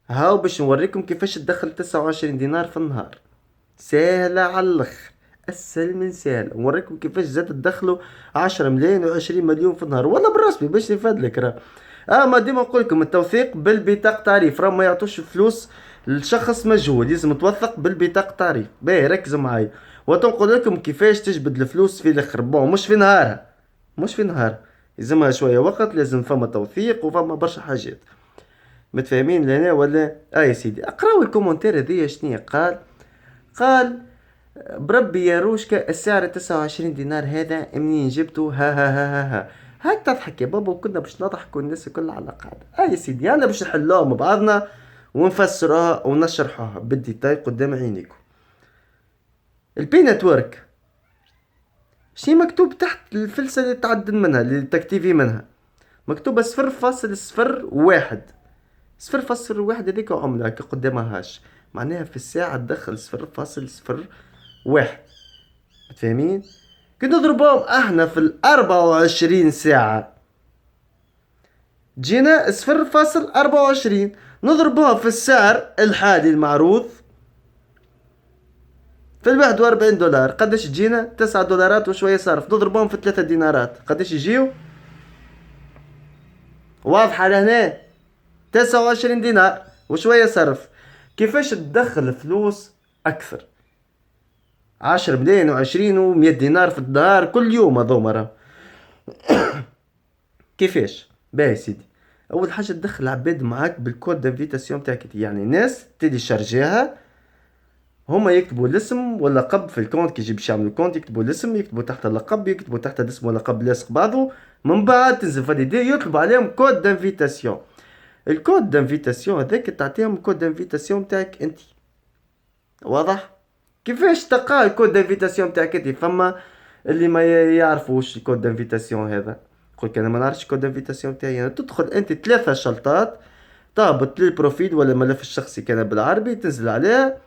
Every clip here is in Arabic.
هاو باش نوريكم كيفاش تدخل 29 دينار في النهار. سهلة على الاخر، اسهل من سهل. نوريكم كيفاش زاد تدخلوا 10 ملايين و20 مليون في النهار، والله بالرسمي باش نفادلك راه. ما ديما نقول لكم التوثيق بالبطاقة تعريف، راه ما يعطوش فلوس لشخص مجهول، لازم توثق بالبطاقة تعريف. باهي ركزوا معايا، وتنقول لكم كيفاش تجبد الفلوس في الاخر. بون مش في نهارها، مش في نهار، يلزمها شوية وقت، لازم فما توثيق وفما برشا حاجات. متفاهمين لهنا ولا؟ يا سيدي اقراو الكومنتير هذيا شنيا قال. قال بربي يا روشكا السعر 29 دينار هذا منين جبته؟ ها ها ها ها ها. هاك تضحك يا بابا، وكنا باش نضحك والناس الكل على قاعدة. يا سيدي انا باش نحلوها مع بعضنا ونفسروها ونشرحوها بالديتاي قدام عينيكم. البي نتورك شني مكتوب تحت الفلسة اللي تعدل منها، اللي تكتيفي منها؟ مكتوبة 0.01. 0.01 هذيك عملة كي قدامها هاش، معناها في الساعة تدخل 0.01. متفاهمين؟ كي نضربهم احنا في 24 ساعة جينا 0.24، نضربوها في السعر الحالي المعروض في 41 دولار، قداش تجينا؟ 9 دولارات وشوية صرف. نضربوهم في 3 دينارات قداش يجيو؟ واضحة لهنا؟ 29 دينار وشوية صرف. كيفاش تدخل فلوس أكثر؟ 10 ملايين و20 و100 دينار في الدار كل يوم هذوما راه. كيفاش؟ باهي سيدي، اول حاجه تدخل عباد معاك بالكود دانفيتاسيون تاعك، يعني ناس تيلي شارجيها، هما يكتبوا الاسم واللقب في الكونت. كي يجي باش يعملوا الكونت يكتبوا الاسم، يكتبوا تحت اللقب، يكتبوا تحت الاسم واللقب لاصق بعضه. من بعد تنزل فاليدي يطلب عليهم كود دانفيتاسيون. الكود دانفيتاسيون هذاك تعطيهم الكود دانفيتاسيون تاعك انت. واضح؟ كيفاش تلقى الكود دانفيتاسيون تاعك انت؟ فما اللي ما يعرفوش الكود دانفيتاسيون هذا. قلت انا ما نعرفش الكود دانفيتاسيون تاعي. انا تدخل انت 3 شلطات، تهبط للبروفيل ولا الملف الشخصي كان بالعربي، تنزل عليه.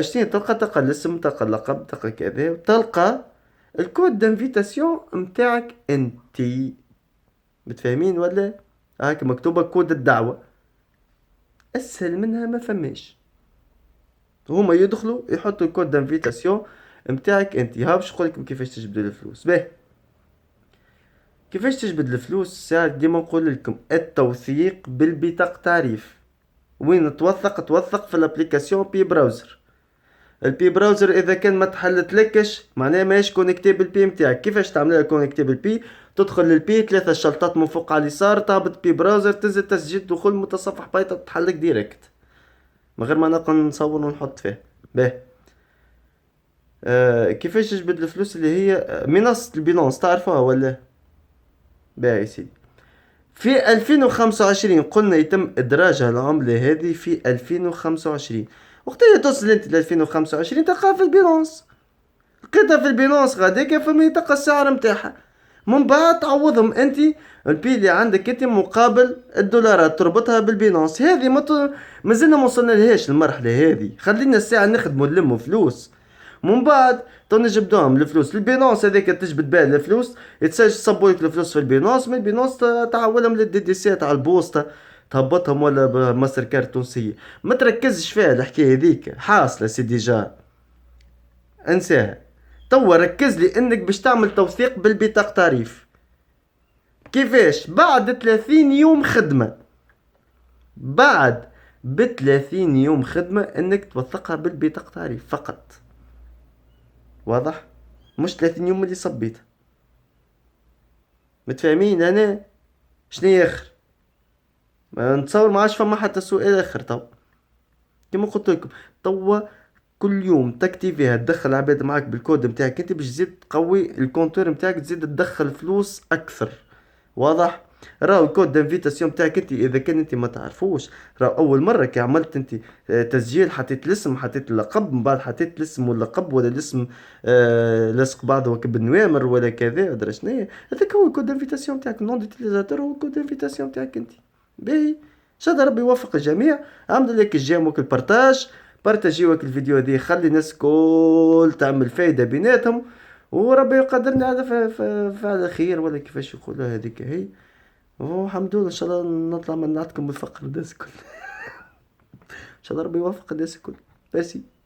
شتي تلقى الاسم، تلقى اللقب، تلقى كذا، تلقى الكود دانفيتاسيون متاعك انتي. متفاهمين ولا؟ هاك مكتوبة كود الدعوة، اسهل منها ما فماش. هما يدخلوا يحطوا الكود دانفيتاسيون متاعك انتي. ها باش نقولكم كيفاش تجبدوا الفلوس. باهي كيفاش تجبد الفلوس؟ ساعة ديما نقول لكم التوثيق بالبطاقة تعريف. وين توثق؟ توثق في الابليكاسيون بي براوزر. البي براوزر اذا كان ما تحلتلكش معناها ماهيش كونيكتي بالبي متاعك. كيفاش تعملها كونيكتي بالبي؟ تدخل للبي 3 شلطات من فوق على اليسار، تهبط بي براوزر، تنزل تسجيل دخول متصفح بايتا، تحلك ديريكت من غير ما نبقى نصور ونحط فيه. باهي كيفاش تجبد الفلوس؟ اللي هي منصة البيلونس، تعرفوها ولا؟ باهي سيدي، في 2025 قلنا يتم إدراجها العملة هذه في 2025. وقتها توصل انت ل 2025 تلقاها في البيلونس. لقيتها في البيلونس غاديكا فما تلقى السعر متاعها. من بعد تعوضهم انت البي اللي عندك انت مقابل الدولارات، تربطها بالبيلونس. هذه مازلنا ما وصلنا لهاش المرحلة هذه. خلينا الساعة نخدموا نلموا فلوس، من بعد تو نجبدوهم الفلوس البينونس هذيك تجبد بها الفلوس. يتسجل صبوا لك الفلوس في البينونس، من البينونس تعولهم للدي دي سي تاع البوسطة، تهبطهم ولا بماستر كارت تونسية. ما تركزش فيها الحكاية هذيك، حاصلة سي ديجا، انساها. توا ركز لي انك باش تعمل توثيق بالبطاقة تعريف. كيفاش؟ بعد 30 يوم خدمة. بعد ب30 يوم خدمة انك توثقها بالبطاقة تعريف فقط. واضح؟ مش 30 يوم اللي صبيت. متفاهمين انا؟ شنو اخر؟ ما نتصور ما عادش فما حتى سؤال اخر. تو كيما قلت لكم، توا كل يوم تكتيفيها تدخل عباد معاك بالكود متاعك انت باش تزيد تقوي الكونتور متاعك، تزيد تدخل فلوس اكثر. واضح؟ راهو الكود دانفيتاسيون تاعك انت اذا كان انت ما تعرفوش، راهو اول مره كي عملت انت تسجيل، حطيت الاسم، حطيت اللقب، من بعد حطيت الاسم واللقب ولا الاسم لاصق بعضه وكب النوامر ولا كذا ادري شنو. هذاك هو الكود دانفيتاسيون تاعك، نون ديتيليزاتور هو الكود دانفيتاسيون تاعك انت. باهي ان شاء الله ربي يوفق الجميع. عملوا لك الجيم وك البارتاج، بارتاجيوك الفيديو هذه، خلي الناس كل تعمل فايدة بيناتهم، وربي يقدرني على فعل خير ولا كيفاش يقولوا هذيك هي. والحمد لله ان شاء الله نطلع من عندكم الفقر ده كله. شاء الله ربي يوفق الناس الكل. ميرسي.